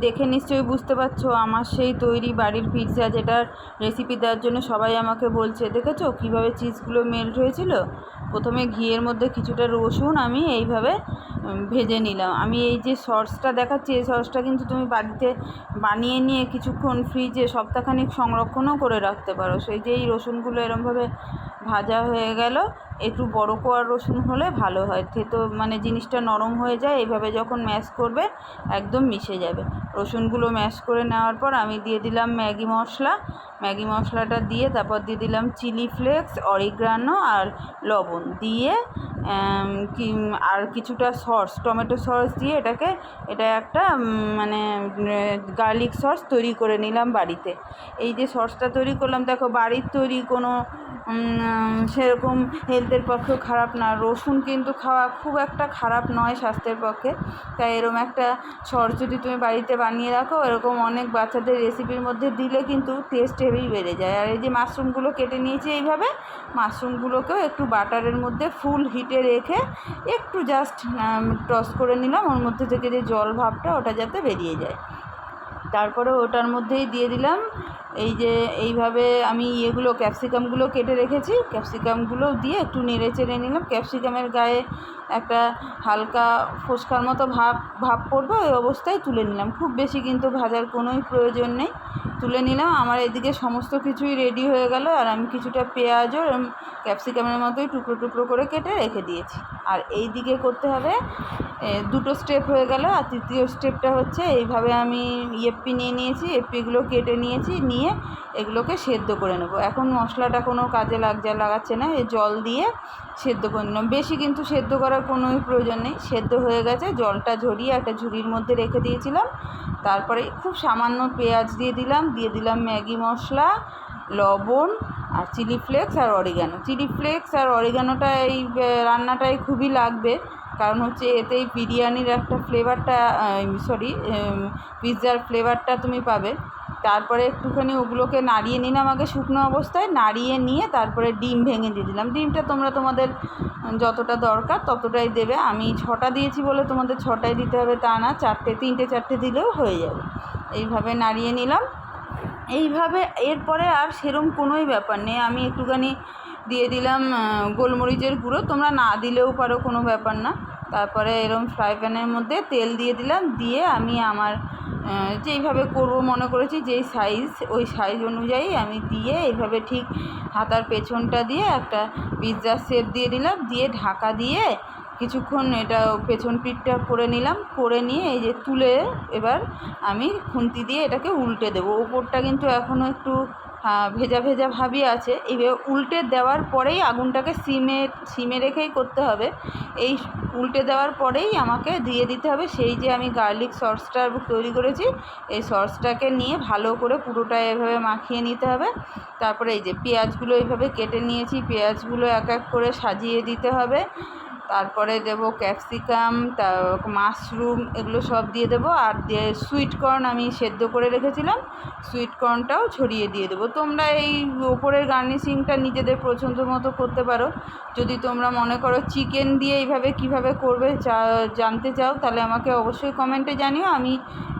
দেখে নিশ্চয়ই বুঝতে পারছো আমার সেই তৈরি বাড়ির পিৎজা, যেটার রেসিপি দেওয়ার জন্য সবাই আমাকে বলছে। দেখেছো কীভাবে চিজগুলো মেল্ট হয়েছিল। প্রথমে ঘিয়ের মধ্যে কিছুটা রসুন আমি এইভাবে ভেজে নিলাম। আমি এই যে সসটা দেখাচ্ছি, এই সসটা কিন্তু তুমি বাড়িতে বানিয়ে নিয়ে কিছুক্ষণ ফ্রিজে সপ্তাহখানিক সংরক্ষণও করে রাখতে পারো। সেই যে এই রসুনগুলো এরমভাবে ভাজা হয়ে গেল, একটু বড় কোয়ার রসুন হলে ভালো হয়, থেতো মানে জিনিসটা নরম হয়ে যায়। এইভাবে যখন ম্যাশ করবে একদম মিশে যাবে। রসুনগুলো ম্যাশ করে নেওয়ার পর আমি দিয়ে দিলাম ম্যাগি মশলা। ম্যাগি মশলাটা দিয়ে তারপর দিয়ে দিলাম চিলি ফ্লেক্স, অরিগ্যানো আর লবণ দিয়ে আর কিছুটা সস, টমেটো সস দিয়ে এটা একটা মানে গার্লিক সস তৈরি করে নিলাম বাড়িতে। এই যে সসটা তৈরি করলাম, দেখো বাড়ির তৈরি, কোনো সেরকম হেলথের পক্ষেও খারাপ না। রসুন কিন্তু খাওয়া খুব একটা খারাপ নয় স্বাস্থ্যের পক্ষে। তাই এরকম একটা সস যদি তুমি বাড়িতে বানিয়ে রাখো, এরকম অনেক বাচ্চাদের রেসিপির মধ্যে দিলে কিন্তু টেস্ট হেভি বেড়ে যায়। আর এই যে মাশরুমগুলো কেটে নিয়েছি এইভাবে, মাশরুমগুলোকেও একটু বাটারের মধ্যে ফুল হিটে রেখে একটু জাস্ট টস করে নিলাম, ওর মধ্যে থেকে যে জল ভাবটা ওটা যাতে বেরিয়ে যায়। তারপরে ওটার মধ্যেই দিয়ে দিলাম এই যে এইভাবে আমি ক্যাপসিকামগুলো কেটে রেখেছি, ক্যাপসিকামগুলো দিয়ে একটু নেড়ে চেড়ে নিলাম। ক্যাপসিকামের গায়ে একটা হালকা ফোসকার মতো ভাব পড়বে, ওই অবস্থায় তুলে নিলাম। খুব বেশি কিন্তু ভাজার কোনোই প্রয়োজন নেই। তুলে নিলাম। আমার এদিকে সমস্ত কিছুই রেডি হয়ে গেল। আর আমি কিছুটা পেঁয়াজও ক্যাপসিকামের মতোই টুকরো টুকরো করে কেটে রেখে দিয়েছি। আর এই দিকে করতে হবে, দুটো স্টেপ হয়ে গেল। আর তৃতীয় স্টেপটা হচ্ছে এইভাবে আমি এপি নিয়ে নিয়েছি, এপিগুলো কেটে নিয়েছি, নিয়ে এগুলোকে সেদ্ধ করে নেব। এখন মশলাটা কোনো কাজে লাগাচ্ছে না, এই জল দিয়ে সেদ্ধ করে নিলাম। বেশি কিন্তু সেদ্ধ করার কোনোই প্রয়োজন নেই। সেদ্ধ হয়ে গেছে, জলটা ঝরিয়ে একটা ঝুড়ির মধ্যে রেখে দিয়েছিলাম। তারপরে খুব সামান্য পেঁয়াজ দিয়ে দিলাম ম্যাগি মশলা, লবণ আর চিলি ফ্লেক্স আর অরিগ্যানো। চিলি ফ্লেক্স আর অরিগ্যানোটা এই রান্নাটায় খুবই লাগবে, কারণ হচ্ছে এতেই বিরিয়ানির একটা ফ্লেভারটা, পিৎজার ফ্লেভারটা তুমি পাবে। তারপরে একটুখানি ওগুলোকে নাড়িয়ে নিলাম আগে শুকনো অবস্থায়, নাড়িয়ে নিয়ে তারপরে ডিম ভেঙে দিয়ে দিলাম। ডিমটা তোমরা তোমাদের যতটা দরকার ততটাই দেবে। আমি 6টা দিয়েছি বলে তোমাদের 6টাই দিতে হবে তা না, 3টে 4টে দিলেও হয়ে যাবে। এইভাবে নাড়িয়ে নিলাম। এইভাবে এরপরে আর সেরম কোনোই ব্যাপার নেই। আমি একটুখানি দিয়ে দিলাম গোলমরিচের গুঁড়ো, তোমরা না দিলেও পারো, কোনো ব্যাপার না। তারপরে এরম ফ্রাই প্যানের মধ্যে তেল দিয়ে দিলাম, দিয়ে আমি আমার যেইভাবে করব মনে করেছি, যেই সাইজ ওই সাইজ অনুযায়ী আমি দিয়ে এইভাবে ঠিক হাতার পেছনটা দিয়ে একটা পিৎজার শেপ দিয়ে দিলাম, দিয়ে ঢাকা দিয়ে কিছুক্ষণ এটা পেছন পিঠটা করে নিলাম। করে নিয়ে এই যে তুলে এবার আমি খুন্তি দিয়ে এটাকে উল্টে দেবো। ওপরটা কিন্তু এখনও একটু ভেজা ভেজা ভাবই আছে। এইভাবে উল্টে দেওয়ার পরেই আগুনটাকে সিমে রেখেই করতে হবে। এই উল্টে দেওয়ার পরেই আমাকে দিয়ে দিতে হবে সেই যে আমি গার্লিক সসটা তৈরি করেছি, এই সসটাকে নিয়ে ভালো করে পুরোটা এভাবে মাখিয়ে নিতে হবে। তারপরে এই যে পেঁয়াজগুলো এইভাবে কেটে নিয়েছি, পেঁয়াজগুলো এক এক করে সাজিয়ে দিতে হবে। তারপরে দেবো ক্যাপসিকাম, মাশরুম, এগুলো সব দিয়ে দেবো। আর সুইট কর্ন আমি সেদ্ধ করে রেখেছিলাম, সুইট কর্নটাও ছড়িয়ে দিয়ে দেবো। তোমরা এই ওপরের গার্নিশিংটা নিজেদের পছন্দ মতো করতে পারো। যদি তোমরা মনে করো চিকেন দিয়ে এইভাবে কীভাবে করবে জানতে চাও, তাহলে আমাকে অবশ্যই কমেন্টে জানিও। আমি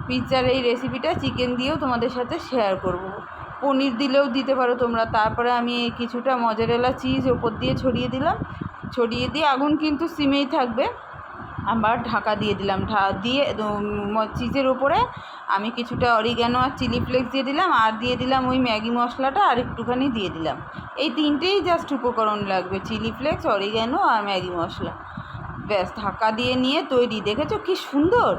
পিৎজার এই রেসিপিটা চিকেন দিয়েও তোমাদের সাথে শেয়ার করব। পনির দিলেও দিতে পারো তোমরা। তারপরে আমি কিছুটা মজারেলা চিজ ওপর দিয়ে ছড়িয়ে দিলাম। ছড়িয়ে দিয়ে আগুন কিন্তু সিমেই থাকবে। আবার ঢাকা দিয়ে দিলাম। দিয়ে চিজের ওপরে আমি কিছুটা অরিগ্যানো আর চিলি ফ্লেক্স দিয়ে দিলাম, আর দিয়ে দিলাম ওই ম্যাগি মশলাটা আর একটুখানি দিয়ে দিলাম। এই তিনটেই জাস্ট উপকরণ লাগবে, চিলি ফ্লেক্স, অরিগ্যানো আর ম্যাগি মশলা। ব্যাস, ঢাকা দিয়ে নিয়ে তৈরি। দেখেছো কি সুন্দর।